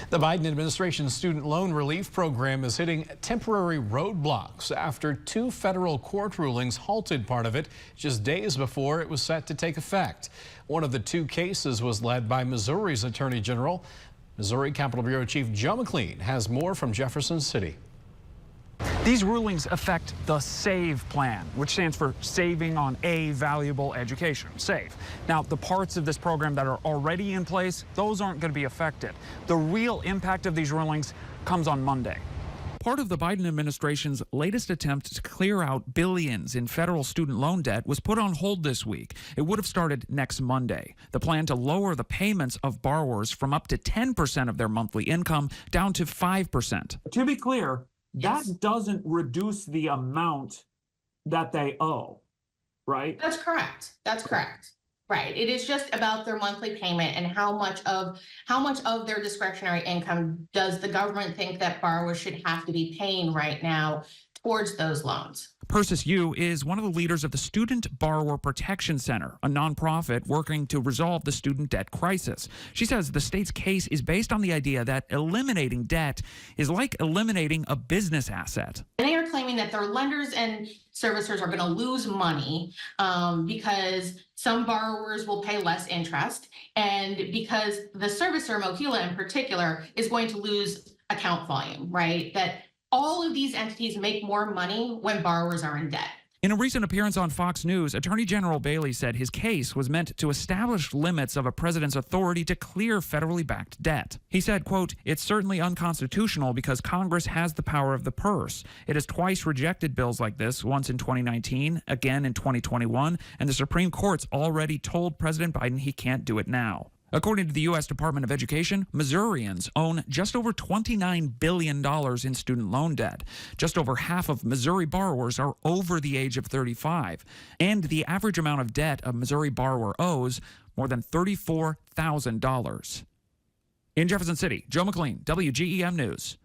The Biden administration's student loan relief program is hitting temporary roadblocks after two federal court rulings halted part of it just days before it was set to take effect. One of the two cases was led by Missouri's Attorney General. Missouri Capitol Bureau Chief Joe McLean has more from Jefferson City. These rulings affect the SAVE plan, which stands for Saving on a Valuable Education, SAVE. Now, the parts of this program that are already in place, those aren't going to be affected. The real impact of these rulings comes on Monday. Part of the Biden administration's latest attempt to clear out billions in federal student loan debt was put on hold this week. It would have started next Monday. The plan to lower the payments of borrowers from up to 10% of their monthly income down to 5%. To be clear, that doesn't reduce the amount that they owe, right? That's correct. That's correct. Right. It is just about their monthly payment and how much of their discretionary income does the government think that borrowers should have to be paying right now towards those loans. Persis Yu is one of the leaders of the Student Borrower Protection Center, a nonprofit working to resolve the student debt crisis. She says the state's case is based on the idea that eliminating debt is like eliminating a business asset. They are claiming that their lenders and servicers are going to lose money because some borrowers will pay less interest, and because the servicer, Mohila in particular, is going to lose account volume, right? That all of these entities make more money when borrowers are in debt. In a recent appearance on Fox News, Attorney General Bailey said his case was meant to establish limits of a president's authority to clear federally backed debt. He said, quote, "It's certainly unconstitutional because Congress has the power of the purse. It has twice rejected bills like this, once in 2019, again in 2021, and the Supreme Court's already told President Biden he can't do it now." According to the U.S. Department of Education, Missourians own just over $29 billion in student loan debt. Just over half of Missouri borrowers are over the age of 35. And the average amount of debt a Missouri borrower owes, more than $34,000. In Jefferson City, Joe McLean, WGEM News.